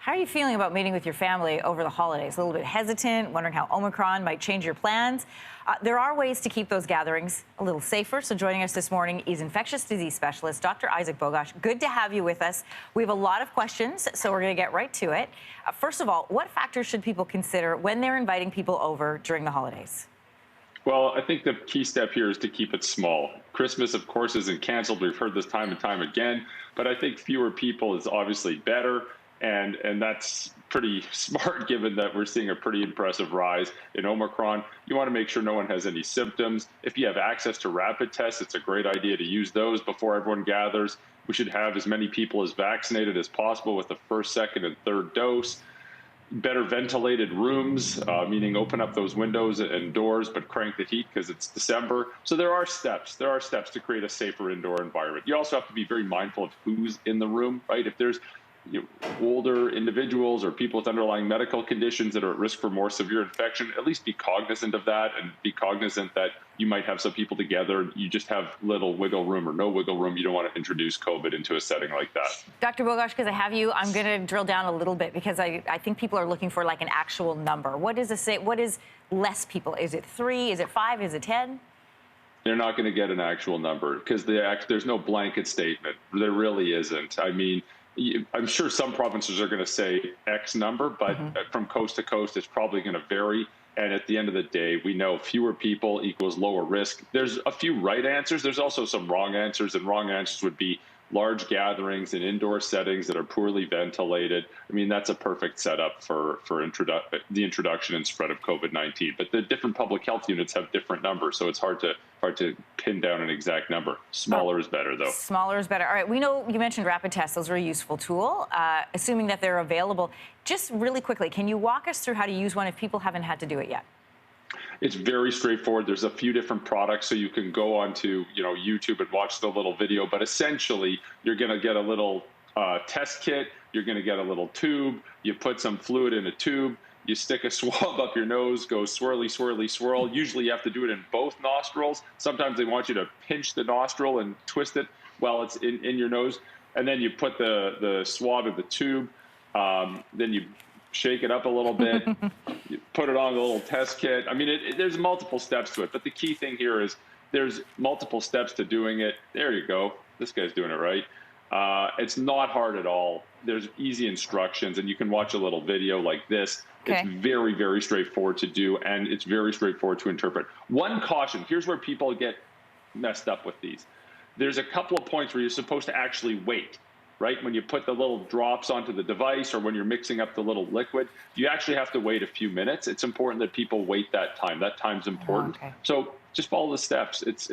How are you feeling about meeting with your family over the holidays? A little bit hesitant, wondering how Omicron might change your plans. There are ways to keep those gatherings a little safer. So joining us this morning is infectious disease specialist, Dr. Bogoch. Good to have you with us. We have a lot of questions, so we're going to get right to it. First of all, what factors should people consider when they're inviting people over during the holidays? Well, I think the key step here is to keep it small. Christmas, of course, isn't canceled. We've heard this time and time again, but I think fewer people is obviously better. And that's pretty smart given that we're seeing a pretty impressive rise in Omicron. You want to make sure no one has any symptoms. If you have access to rapid tests, it's a great idea to use those before everyone gathers. We should have as many people as vaccinated as possible with the first, second, and third dose. Better ventilated rooms, meaning open up those windows and doors, but crank the heat because it's December. So there are steps. There are steps to create a safer indoor environment. You also have to be very mindful of who's in the room, right? If there's older individuals or people with underlying medical conditions that are at risk for more severe infection, at least be cognizant of that and be cognizant that you might have some people together. You just have little wiggle room or no wiggle room. You don't want to introduce COVID into a setting like that. Dr. Bogoch, because I have you, I'm going to drill down a little bit because I think people are looking for like an actual number. What is less people? Is it 3? Is it 5? Is it 10? They're not going to get an actual number because there's no blanket statement. There really isn't. I mean, I'm sure some provinces are going to say X number, but from coast to coast, it's probably going to vary. And at the end of the day, we know fewer people equals lower risk. There's a few right answers. There's also some wrong answers, and wrong answers would be large gatherings in indoor settings that are poorly ventilated. I mean, that's a perfect setup for the introduction and spread of COVID-19. But the different public health units have different numbers, so it's hard to pin down an exact number. Smaller is better, though. Smaller is better. All right, we know you mentioned rapid tests. Those are a useful tool, assuming that they're available. Just really quickly, can you walk us through how to use one if people haven't had to do it yet? It's very straightforward. There's a few different products, so you can go onto YouTube and watch the little video. But essentially, you're going to get a little test kit. You're going to get a little tube. You put some fluid in a tube. You stick a swab up your nose, go swirly, swirly, swirl. Usually, you have to do it in both nostrils. Sometimes they want you to pinch the nostril and twist it while it's in your nose. And then you put the swab in the tube. Then you shake it up a little bit, you put it on the little test kit. I mean, there's multiple steps to it, but the key thing here is there's multiple steps to doing it. There you go. This guy's doing it right. It's not hard at all. There's easy instructions, and you can watch a little video like this. Okay. It's very, very straightforward to do, and it's very straightforward to interpret. One caution, here's where people get messed up with these. There's a couple of points where you're supposed to actually wait. Right? When you put the little drops onto the device or when you're mixing up the little liquid, you actually have to wait a few minutes. It's important that people wait that time. That time's important. Okay. So just follow the steps. It's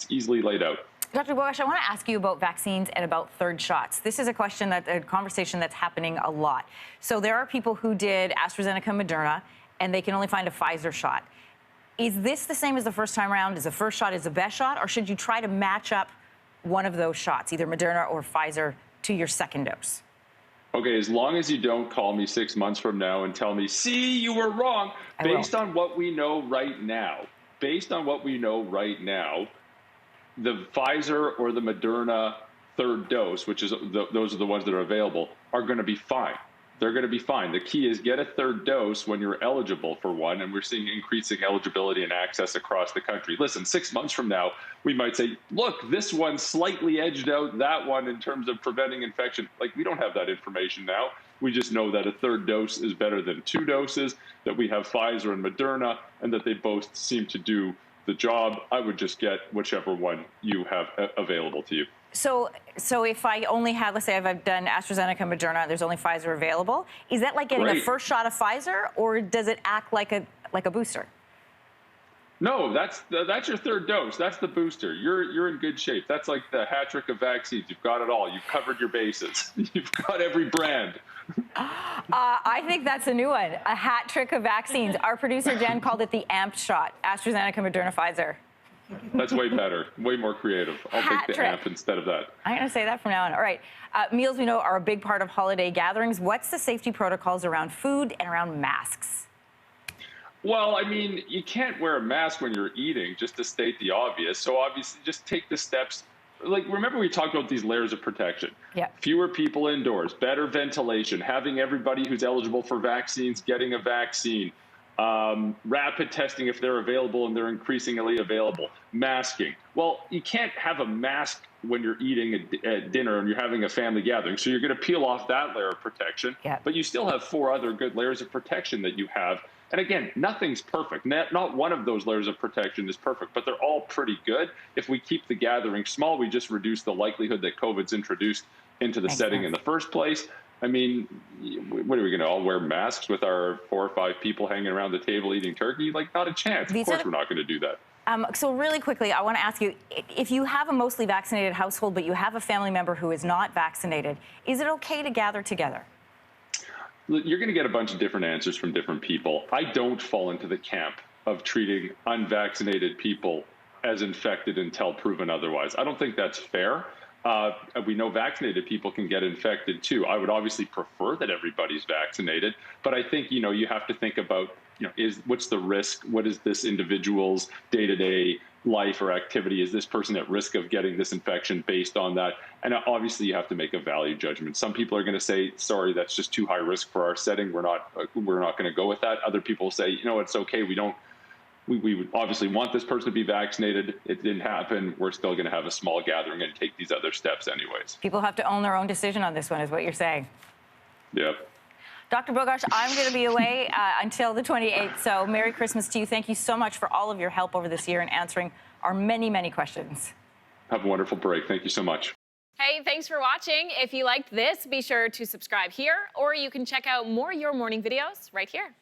easily laid out. Dr. Bogoch, I want to ask you about vaccines and about third shots. This is a conversation that's happening a lot. So there are people who did AstraZeneca, Moderna, and they can only find a Pfizer shot. Is this the same as the first time around? Is the first shot the best shot, or should you try to match up one of those shots, either Moderna or Pfizer, to your second dose? Okay, as long as you don't call me 6 months from now and tell me, see, you were wrong. Based on what we know right now, the Pfizer or the Moderna third dose, which is those are the ones that are available, are going to be fine. They're going to be fine. The key is get a third dose when you're eligible for one, and we're seeing increasing eligibility and access across the country. Listen, 6 months from now, we might say, look, this one slightly edged out that one in terms of preventing infection. Like, we don't have that information now. We just know that a third dose is better than 2 doses, that we have Pfizer and Moderna, and that they both seem to do the job. I would just get whichever one you have available to you. So if I only have, let's say I've done AstraZeneca, Moderna, there's only Pfizer available, is that like getting a first shot of Pfizer, or does it act like a booster? No, that's your third dose. That's the booster. You're in good shape. That's like the hat trick of vaccines. You've got it all. You've covered your bases. You've got every brand. I think that's a new one, a hat trick of vaccines. Our producer, Jen, called it the amped shot, AstraZeneca, Moderna, Pfizer. That's way better, way more creative. I'll take the amp instead of that. I'm going to say that from now on. All right. Meals, we know, are a big part of holiday gatherings. What's the safety protocols around food and around masks? Well, I mean, you can't wear a mask when you're eating, just to state the obvious. So obviously, just take the steps like, remember we talked about these layers of protection. Yeah. Fewer people indoors, better ventilation, having everybody who's eligible for vaccines getting a vaccine, rapid testing if they're available and they're increasingly available, masking. Well, you can't have a mask when you're eating at dinner and you're having a family gathering. So you're going to peel off that layer of protection, Yeah. but you still have 4 other good layers of protection that you have. And again, nothing's perfect. Not one of those layers of protection is perfect, but they're all pretty good. If we keep the gathering small, we just reduce the likelihood that COVID's introduced into the setting in the first place. I mean, what are we going to all wear masks with our 4 or 5 people hanging around the table eating turkey? Like, not a chance. Of course we're not going to do that. So really quickly, I want to ask you, if you have a mostly vaccinated household, but you have a family member who is not vaccinated, is it okay to gather together? You're going to get a bunch of different answers from different people. I don't fall into the camp of treating unvaccinated people as infected until proven otherwise. I don't think that's fair. We know vaccinated people can get infected too. I would obviously prefer that everybody's vaccinated, but I think, you have to think about, what's the risk? What is this individual's day-to-day life or activity? Is this person at risk of getting this infection based on that? And obviously you have to make a value judgment. Some people are going to say, sorry, that's just too high risk for our setting. We're not going to go with that. Other people say, it's okay. We would obviously want this person to be vaccinated. It didn't happen. We're still going to have a small gathering and take these other steps anyways. People have to own their own decision on this one, is what you're saying. Yep. Dr. Bogoch, I'm going to be away until the 28th, so Merry Christmas to you. Thank you so much for all of your help over this year in answering our many, many questions. Have a wonderful break. Thank you so much. Hey, thanks for watching. If you liked this, be sure to subscribe here, or you can check out more Your Morning videos right here.